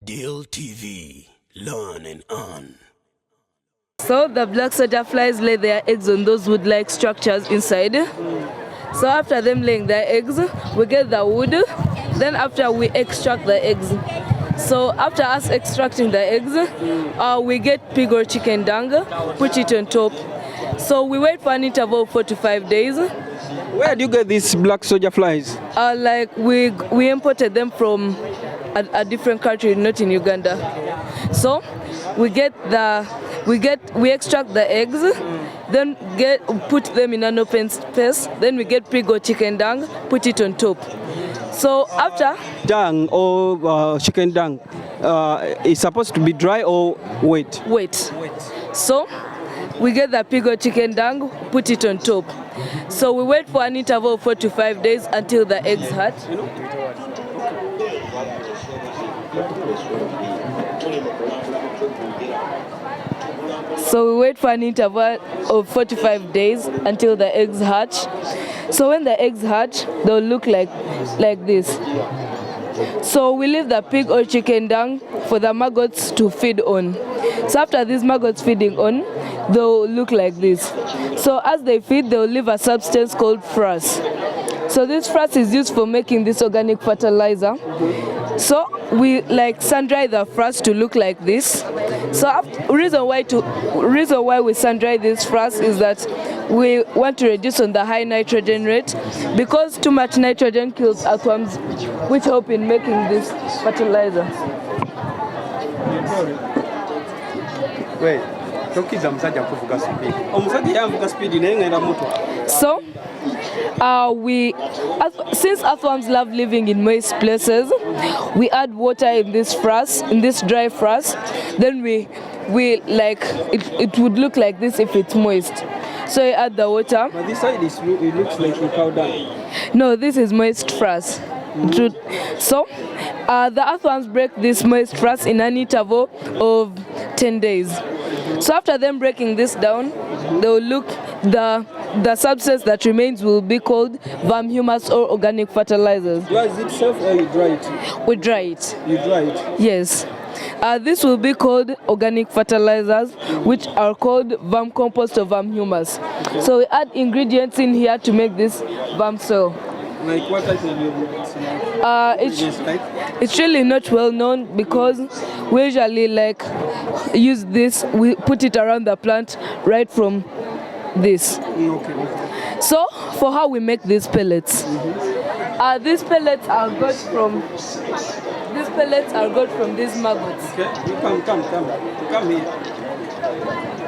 Deal TV, learn and earn. So the black soldier flies lay their eggs on those wood-like structures inside. So after them laying their eggs, we get the wood. Then after we extract the eggs. So after us extracting the eggs, we get pig or chicken dung, put it on top. So we wait for an interval of 4 to 5 days. Where do you get these black soldier flies? Like we imported them from a different country, not in Uganda. So we extract the eggs, then put them in an open space. Then we get pig or chicken dung, put it on top. So after Dung or chicken dung is supposed to be dry or wet? Wet. So we get the pig or chicken dung, put it on top. So we wait for an interval of 4 to 5 days until the eggs hatch. So we wait for an interval of 4 to 5 days until the eggs hatch. So when the eggs hatch, they'll look like this. So we leave the pig or chicken dung for the maggots to feed on. So after these maggots feeding on, they'll look like this. So as they feed, they'll leave a substance called frass. So this frass is used for making this organic fertilizer. So we sun dry the frass to look like this. So reason why we sun dry this frass is that we want to reduce on the high nitrogen rate, because too much nitrogen kills earthworms, which help in making this fertilizer. Wait. So since earthworms love living in moist places, we add water in this dry frass. Then it would look like this if it's moist. So you add the water. But this side it looks like a cow dung. No, this is moist frass. So the earthworms break this moist frass in an interval of 10 days. So after them breaking this down, they will look, the substance that remains will be called vermhumus or organic fertilizers. Dry it self or you dry it? We dry it. You dry it? Yes. This will be called organic fertilizers, which are called vermicompost or vermhumus. Okay. So we add ingredients in here to make this verm soil. Like what type of ingredients? It's really not well known, because we usually use this. We put it around the plant right from this. Okay. So for how we make these pellets, these pellets are got from these maggots. Okay, you come here.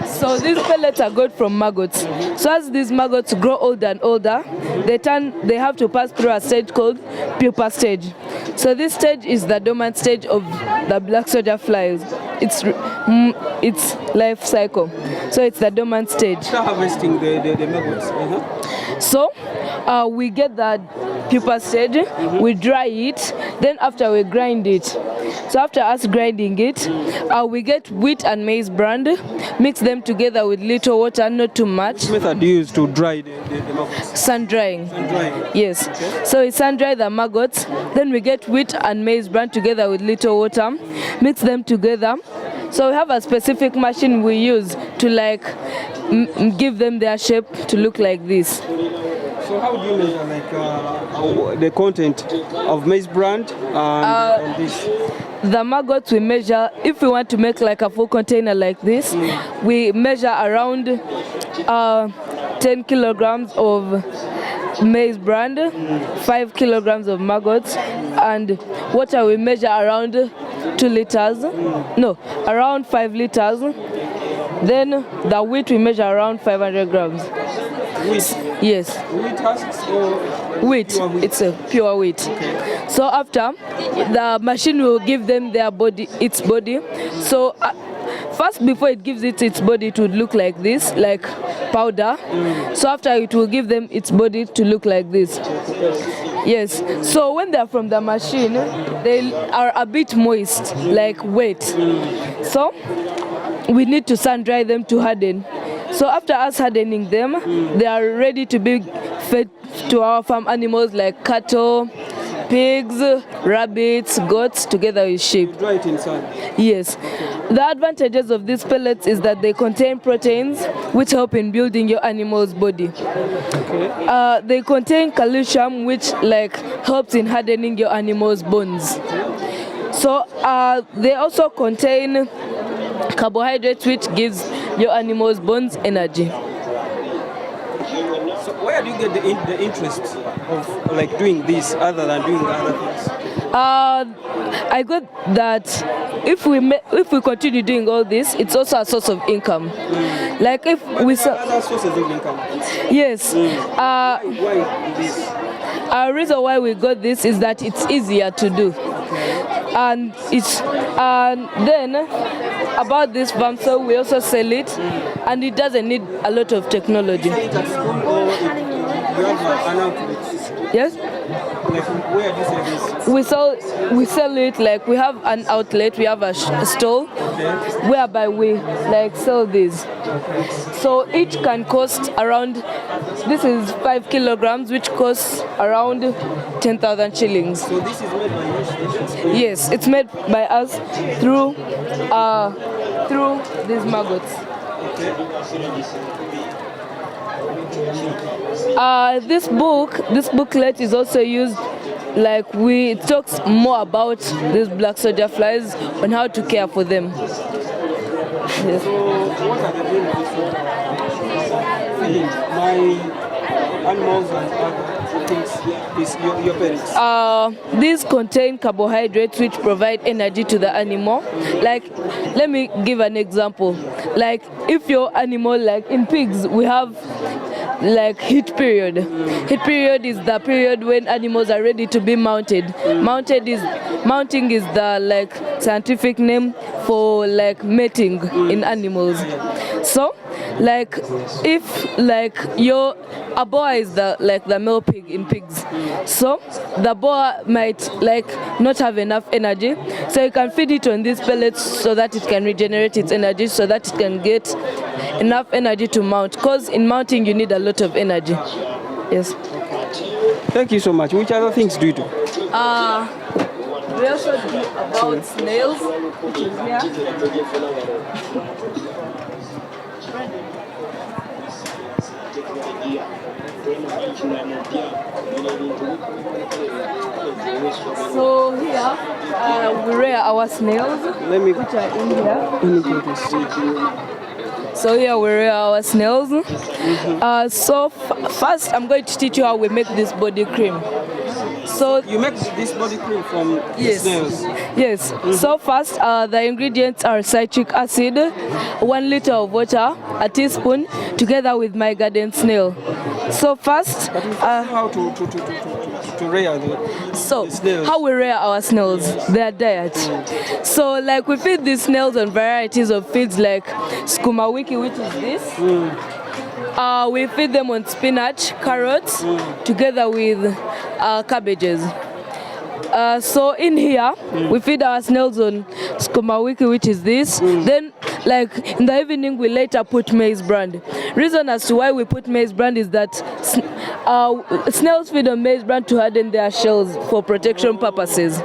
So these pellets are got from maggots. So as these maggots grow older and older, they have to pass through a stage called pupa stage. So this stage is the dormant stage of the black soldier flies. It's life cycle. So it's the dormant stage. After harvesting the maggots. So we get the pupa stage, we dry it, then after we grind it. So after us grinding it, we get wheat and maize bran, mix them together with little water, not too much. Which method do you use to dry the maggots? Sun drying. Sun drying. Yes. Okay. So we sun dry the maggots, then we get wheat and maize bran together with little water, mix them together. So we have a specific machine we use to give them their shape to look like this. So how do you measure the content of maize bran and this? The maggots we measure, if we want to make a full container like this, we measure around 10 kilograms of maize bran, 5 kilograms of maggots, and water we measure around 2 liters, no, around 5 liters. Then the wheat we measure around 500 grams. Wheat? Yes. Wheat husks or wheat? Pure wheat? It's a pure wheat. Okay. So after, the machine will give them its body. So first, before it gives it its body, it would look like this, like powder. So after, it will give them its body to look like this. Yes. So when they're from the machine, they are a bit moist, like wet. So we need to sun dry them to harden. So after us hardening them, they are ready to be fed to our farm animals like cattle, pigs, rabbits, goats, together with sheep. Dry it inside. Yes. The advantages of these pellets is that they contain proteins which help in building your animal's body. Okay. They contain calcium which like helps in hardening your animal's bones. So they also contain carbohydrates which gives your animal's bones energy. So where do you get the interest of like doing this other than doing other things? I got that if we continue doing all this, it's also a source of income. Like if we sell Other sources of income. yes. Why this? A reason why we got this is that it's easier to do, and then about this farm, so we also sell it, and it doesn't need a lot of technology. Is it at school or you have an outlet? Yes. Like where do you sell this? We sell it like we have an outlet, we have a stall whereby we like sell these. So each can cost around, this is 5 kilograms, which costs around 10,000 shillings. So this is made by you? Yes, it's made by us through these maggots. This booklet is also used, like it talks more about these black soldier flies and how to care for them. Yes. So what are the benefits of feeding my animals and other things is your parents? These contain carbohydrates which provide energy to the animal. Like, let me give an example. Like, if your animal, like in pigs, we have like heat period. Heat period is the period when animals are ready to be mounted. Mounting is the like scientific name for like mating in animals. So like if like a boa is the male pig in pigs, so the boa might like not have enough energy, so you can feed it on these pellets so that it can regenerate its energy, so that it can get enough energy to mount, because in mounting you need a lot of energy. Yes. Thank you so much. Which other things do you do? We also do about snails, which is here. So here we rear our snails, which are in here. So here we rear our snails. First I'm going to teach you how we make this body cream. So you make this body cream from snails? Yes. So first, the ingredients are citric acid, 1 liter of water, a teaspoon, together with my garden snail. So first, how to rear the snails? How we rear our snails, their diet. So like we feed these snails on varieties of feeds like skuma wiki, which is this. We feed them on spinach, carrots, together with cabbages. So in here, we feed our snails on skuma wiki, which is this. Then, like in the evening, we later put maize bran. Reason as to why we put maize bran is that snails feed on maize bran to harden their shells for protection purposes.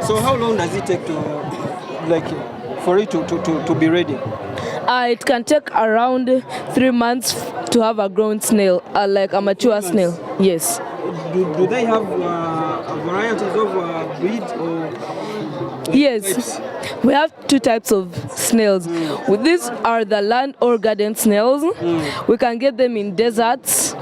So how long does it take for it to be ready? It can take around 3 months to have a grown snail, like a mature snail. Yes. Do they have varieties of breed or? Yes. Types? We have 2 types of snails. These are the land or garden snails. We can get them in deserts,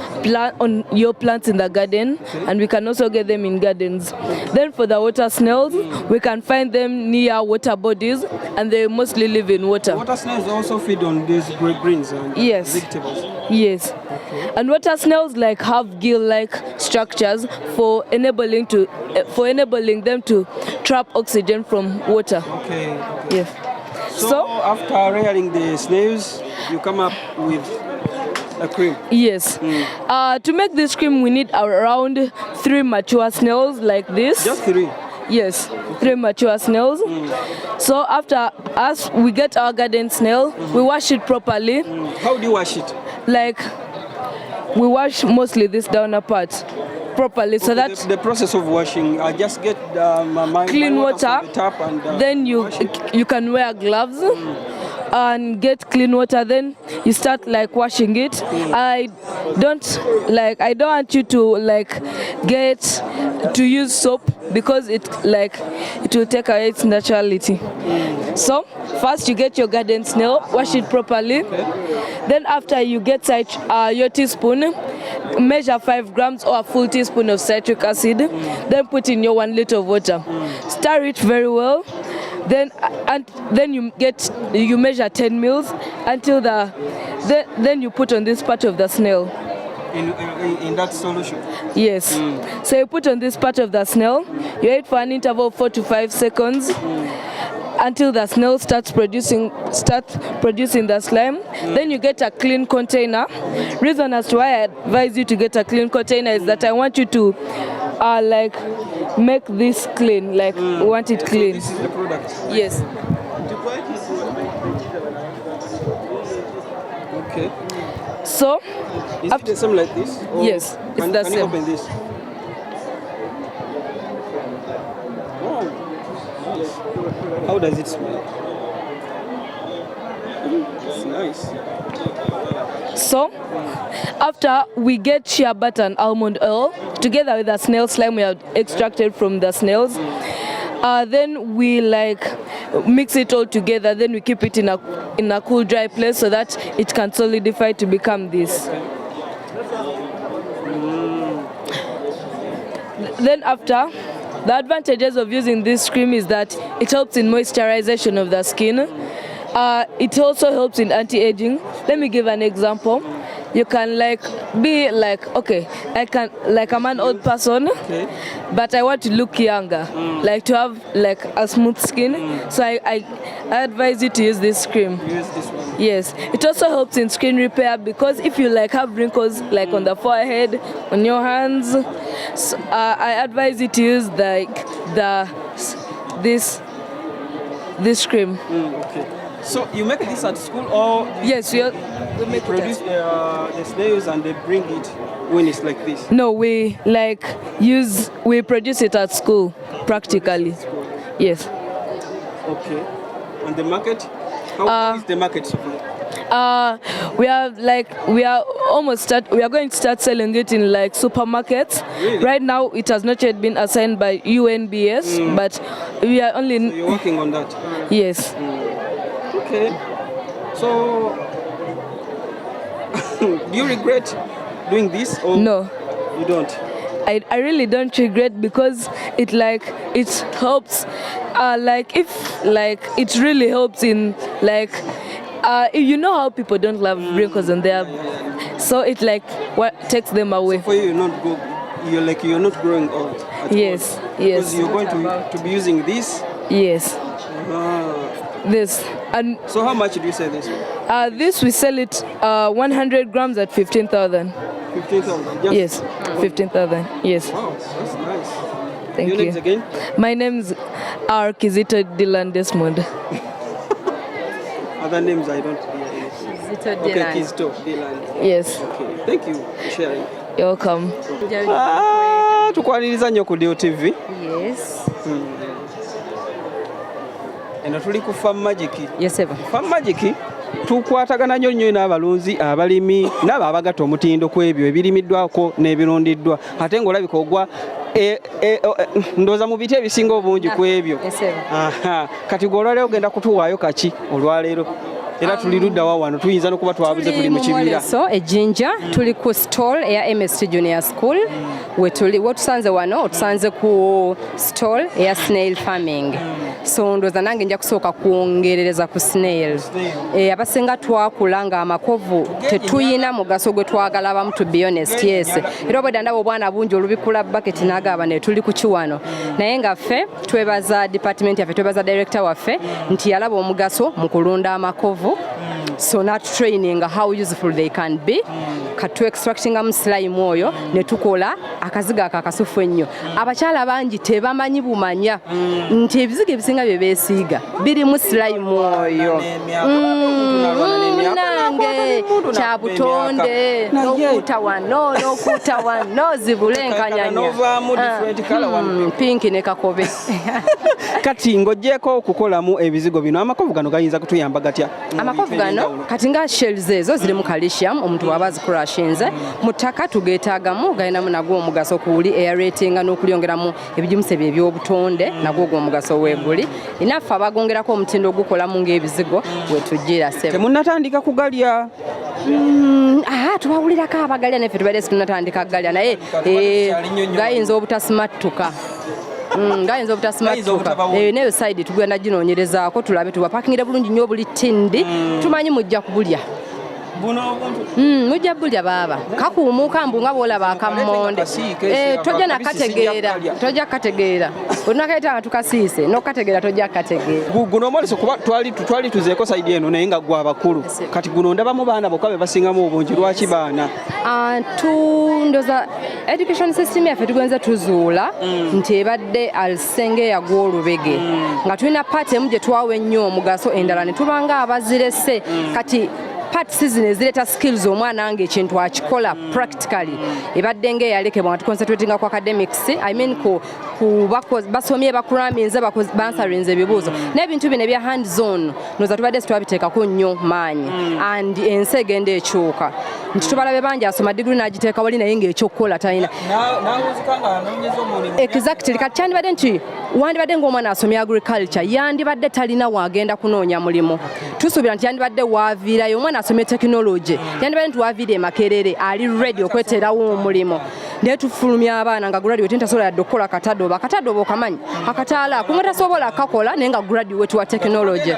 on your plants in the garden, and we can also get them in gardens. Then for the water snails, we can find them near water bodies, and they mostly live in water. Water snails also feed on these greens and vegetables. Yes. And water snails like have gill-like structures for enabling them to trap oxygen from water. Okay. Yes. So after rearing the snails, you come up with a cream. Yes. To make this cream, we need around 3 mature snails like this. Just 3? Yes, 3 mature snails. So after we get our garden snail, we wash it properly. How do you wash it? Like, we wash mostly this downer part. properly so that the process of washing, I just get my clean water from the tap and then you can wear gloves and get clean water, then you start like washing it. I don't want you to like get to use soap because it will take away its naturality. So first you get your garden snail, wash it properly. Then after you get your teaspoon, measure 5 grams or a full teaspoon of citric acid, then put in your 1 liter of water. Stir it very well. Then you measure 10 mils until then you put on this part of the snail. In that solution? Yes. So you put on this part of the snail, you wait for an interval of 4 to 5 seconds until the snail starts producing the slime. Then you get a clean container. Reason as to why I advise you to get a clean container is that I want you to make this clean, we want it clean. So this is the product? Yes. Okay. So is it the same like this? Or yes, it's the can same. you open this? Wow. How does it smell? It's nice. So after we get shea butter and almond oil together with the snail slime we have extracted from the snails, then we mix it all together. Then we keep it in a cool, dry place so that it can solidify to become this. Then after, the advantages of using this cream is that it helps in moisturization of the skin. It also helps in anti-aging. Let me give an example. You can be okay, I'm an old person, but I want to look younger, to have a smooth skin. So I advise you to use this cream. Use this one. Yes, it also helps in skin repair because if you have wrinkles on the forehead, on your hands, so, I advise you to use this cream. Okay. So you make this at school or? Yes, we make produce the snails and they bring it when it's like this? No, we produce it at school practically. Yes. Okay. And the market? How is the market so far? We are going to start selling it in supermarkets. Really? Right now it has not yet been assigned by UNBS, but we are only. So you're working on that? Yes. Okay. So do you regret doing this or no? You don't? I really don't regret because it helps. It really helps in you know how people don't love wrinkles on their, so it takes them away. So for you, you're not growing old. Yes, all. yes. Because you're going to be using this. Yes. This and. So how much do you sell this? This we sell it 100 grams at 15,000. 15,000. Yes, 15,000. Yes. Wow, that's nice. Thank Your you. names again? My name's Kizito Dylan Desmond. Other names I don't hear. Kizito Dylan. Okay, Kizito Dylan. Yes. Okay, thank you for sharing. You're welcome. Tukwaniriza nnyo ku Dio TV. Yes. Eno tuli ku Farm Magic. Yes, sir. Farm Magic tukwatagana nnyo n'abalunzi, abalimi n'abo abagatta omutindo ku ebyo ebirimiddwako n'ebirundiddwa. Ate ng'olabika ogwa ndooza mu biti ebisinga obungi ku ebyo. Yes, sir. Kati gw'olwaleero ogenda kutuwaayo kaki olwaleero? Era tuli ludda wa wano tuyinza n'okuba twabuze tuli mu kibira. So ejjinja tuli ku stall eya MST Junior School. Wetusanze wano otusanze ku stall eya Snail farming. So ndooza nange nja kusooka kwongerereza ku Snail. Abasinga twakula nga amakovu tetuyina mugaso gwe twagala abamu, to be honest. Yes. Era obwedda ndaba obwana bungi olubikula bucket n'agaba ne tuli ku kiwano. Naye nga ffe twebaza department yaffe, twebaza director waffe nti yalaba omugaso mu kulunda amakovu so not training how useful they can be katu extracting slime oyo ne tukola akaziga akakasufu ennyo abakyala bangi tebamanyi bumanya nti ebiziga ebisinga bye beesiiga biri mu slime oyo nange kya butonde n'okuta wano zibulenkanyanya pinki ne kakobe kati ng'ogyeko okukolamu ebizigo bino amakovu gano gayinza kutuyamba gatya? Amakovu gano kati nga shells ezo zirimu calcium omuntu bw'aba azikurashinze mu ttaka tugeetaagamu galinamu nagwo omugaso kuwuli aeratinga n'okulyongeramu ebijimusa ebyo eby'obutonde nagwo ogw'omugaso weeguli inaffe abagongerako omutindo ogukolamu ng'ebizigo wetujjira sebo temunnatandika kugalya tubawulirako abagalya naffe tubadde situnatandika kugalya naye gayinza obutasimattuka neyo side tugenda ginoonyerezaako tulabe tubapakingire bulungi nnyo buli tindi tumanyi mujja kubulya mujja bulya baaba kakuumuuka mbu nga bw'olaba akammonde tojja kategeera olunakaita nga tukasiise n'okategeera tojja kategeera guno omwoleso kuba twali tuzeeko sayidi eno naye nga gwa bakulu kati guno ndabamu baana bokka be basingamu obungi lwaki baana ndoza education system yaffe tugenze tuzuula nti ebadde alisenge yagw'olubege nga tulina paati emu gye twawa ennyo omugaso endala ne tubanga abazirese kati parts zino ezireeta skills omwana nga ekintu akikola practically ebadde ng'eyalekebwa nga tuconcentratinga ku academics basomye bakuraminze bansarinze ebibuuzo n'ebintu bino ebya hand zone noza tubadde situbabiteekako nnyo maanyi and ensi egenda ekyuka nti tubalabe bangi asoma digiri n'agiteeka wali naye ng'ekyokukola talina exactly kati kyandibadde nti wandibadde ng'omwana asomye agriculture yandibadde talina waagenda kunoonya mulimu tusuubira nti yandibadde waaviirayo omwana asomye technology yandibadde nti waaviira emakerere ali ready okweteerawo omulimu naye tufulumya abaana nga graduate ntasobola yadde okukola akatadde oba okamanyi akataala kumwe tasobola kakola naye nga graduate wa technology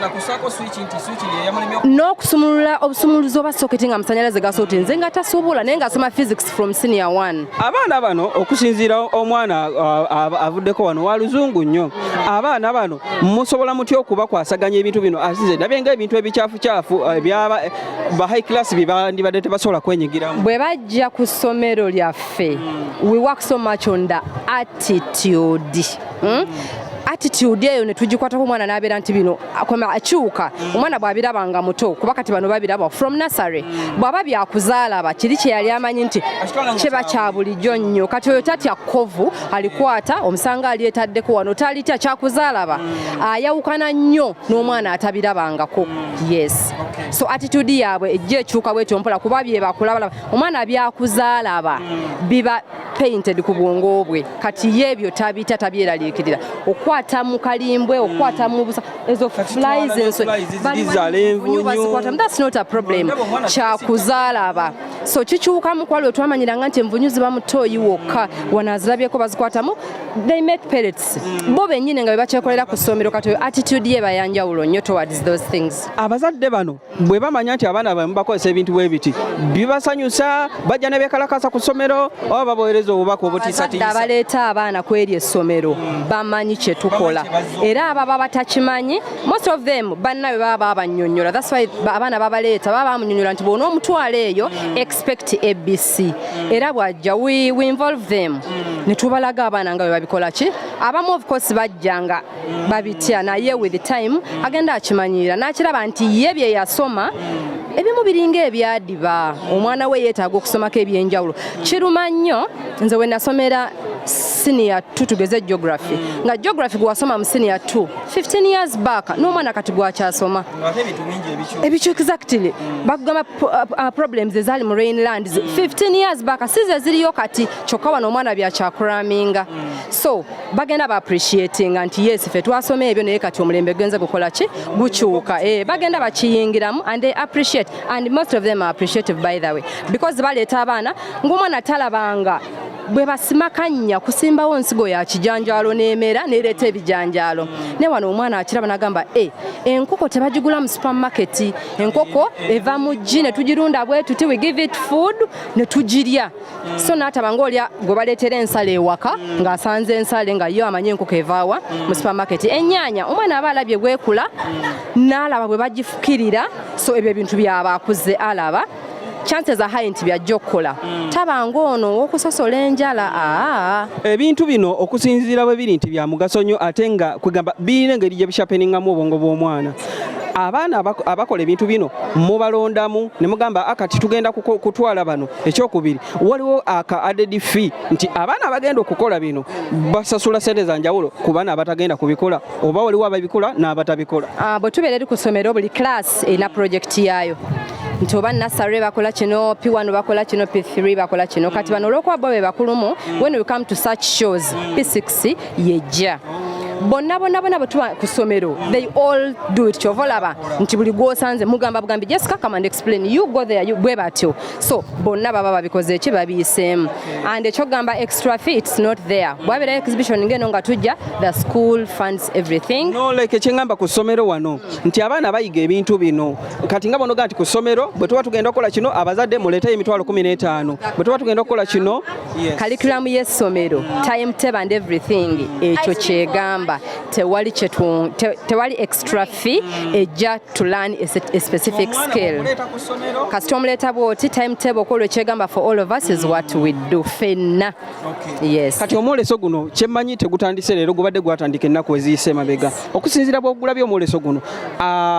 n'okusumulula obusumuluzi oba soketi nga amasanyalaze gasooti nze nga tasobola naye ng'asoma physics from senior 1 abaana bano okusinziira omwana avuddeko wano wa luzungu nnyo abaana bano musobola mutya okubakwasaganya ebintu bino azize ndabye ng'ebintu ebikyafu ebyaba ba high class bibandibadde tebasobola kwenyigiramu bwe bajja ku ssomero lyaffe we work so much on the attitude attitude eyo ne tugikwatako omwana n'abeera nti bino akyuka omwana bw'abiraba nga muto kuba kati bano babiraba from nursery bw'aba byakuzaalaba kiri kye yali amanyi nti kiba kya bulijjo nnyo kati oyo tatya kkovu alikwata omusanga alyetaddeko wano talitya kyakuzaalaba ayawukana nnyo n'omwana atabirabangako yes so attitude yaabwe ejja ekyuka bwetyo mpola kuba bye bakulabalaba omwana byakuzaalaba biba painted ku bwongo bwe kati yeebyo tabita tabyeraliikirira okwata mu kalimbwe okwata mu busa ezo flies enso that's not a problem kyakuzaalaba so kikyuka mu kwali otwamanyiranga nti envunyu ziba mutoyi wokka wanazirabyeko bazikwatamu they make pellets bo bennyini nga bebakyekolera ku ssomero kati attitude ye bayanjawulo nnyo towards those things abazadde bano bwe bamanya nti abaana bamu bakozesa ebintu bwe biti bibasanyusa bajja ne beekalakasa ku ssomero oba babohereza obubaka obutiisatiisa bwe basimakanya kusimbawo nsigo ya kijanjalo n'emera n'ereeta ebijanjalo ne wano omwana akiraba n'agamba enkoko tebagigula mu supermarket, enkoko eva mu ggi ne tugirunda bwe tuti, we give it food ne tugirya. So n'ataba ng'olya gwe baleetera ensala ewaka ng'asanze ensale nga yo amanyi enkoko evaawa mu supermarket. Ennyaanya omwana aba alabye bwekula n'alaba bwe bagifukirira, so ebyo ebintu byaba akuze alaba chances are high nti byajja okukola taba ng'ono okusosola enjala. Ebintu bino okusinziira bwe biri nti bya mugaso nnyo ate nga kwegamba birina engeri gye bishapeningamu obwongo bw'omwana. Abaana abakola ebintu bino mubalondamu ne mugamba akati tugenda kutwala bano. Ekyokubiri waliwo aka added fee nti abaana abagenda okukola bino basasula ssente za njawulo ku baana abatagenda kubikola, oba waliwo ababikola n'abatabikola. Bwe tubeera eri ku ssomero buli class erina project yaayo nti oba nursery bakola kino, P1 bakola kino, P3 bakola kino. Kati bano olw'okuba bo be bakulumu, when we come to such shows P6 yejja bonna bwe tuba ku ssomero they all do it. Kyova olaba nti buli gw'osanze mugamba bugambi Jessica come and explain, you go there, you bwe batyo. So bonna baba babikoze eki babiyiseemu, and ekyogamba extra fee it's not there. Bwabeera exhibition ngeno nga tujja, the school funds everything. No like ekyengamba ku ssomero wano nti abaana bayiga ebintu bino. Kati nga bonoga nti ku ssomero bwe tuba tugenda okukola kino abazadde muleetayo emitwalo 15, bwe tuba tugenda okukola kino curriculum y'essomero timetable and everything ekyo kyegamba tewali extra fee ejja to learn a specific skill. Kasita omuleeta bw'oti timetable kolwe kyegamba for all of us is what we do fenna. Yes. Kati omwoleso guno kyemmanyi tegutandise leero, gubadde gwatandika ennaku eziyise mabega. Okusinziira bw'ogulabye omwoleso guno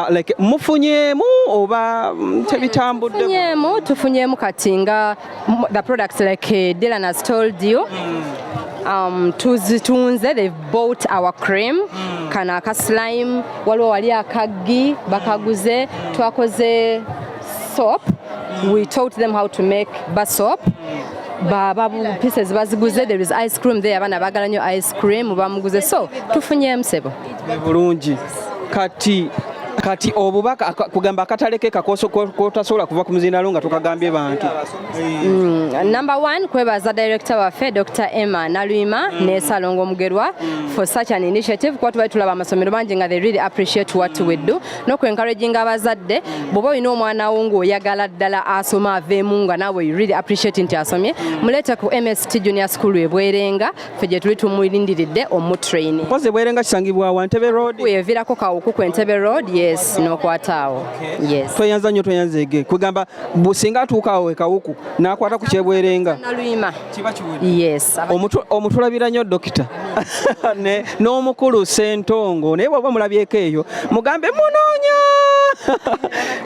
like mufunyeemu oba tebitambudde? Tufunyeemu kati nga the products like Dylan has told you. Tuzitunze, they've bought our cream, kana aka slime, waliwo wali akaggi bakaguze, twakoze soap, we taught them how to make bar soap. Baba pieces baziguze, there is ice cream there, abana bagala nnyo ice cream bamuguze, so tufunyeemu sebo bulungi. Kati obubaka kugamba akataleke kakoso kotasobola kuva ku muzindaalo nga tukagambye bantu. Number 1 kwebaza director waffe Dr. Emma Nalwima ne Salongo Mugerwa for such an initiative. Kwa tuba tulaba amasomero mangi nga they really appreciate what we do. No ku encouraging abazadde bobo olina omwana wo ng'oyagala ddala asoma aveemu nga nawe you really appreciate nti asomye, muleete ku MST Junior School Bwerenga ffe gye tuli tumulindiridde omutraining. Mpoze Bwerenga kisangibwa wa Ntebe Road? Weevirako kawuku ku Ntebe Road. Yes, n'okwataawo. Yes. Toyanza nnyo toyanzeege kugamba businga atuuka awo ekawuku n'akwata ku kyebwerenga. Nalwima. Yes. Omutulabira nnyo dokita n'omukulu Ssentongo naye bw'oba mulabyeko eyo mugambe munoonya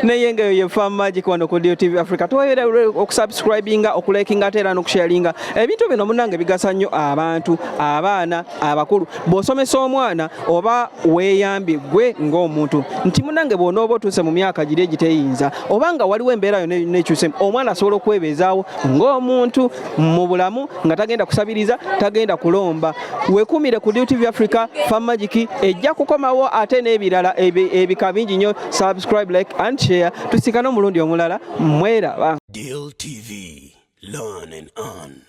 naye nga eyo ye Farm Magic wano ku DTV Africa. Tuweera okusubscribinga, okulikinga ate era n'okusharinga ebintu bino munnange bigasa nnyo abantu, abaana, abakulu. Bw'osomesa omwana oba weeyambye gwe ng'omuntu nti munnange bw'onooba otuuse mu myaka giri egiteyinza oba nga waliwo embeera yo n'ekyuse, omwana asobola okwebeezaawo ng'omuntu mu bulamu nga tagenda kusabiriza, tagenda kulomba. Weekuumire ku DTV Africa. Farm Magic ejja kukomawo ate n'ebirala ebika bingi nnyo. Subscribe, like and share. Tusikane omulundi omulala. Mweraba. DTV, learn and earn.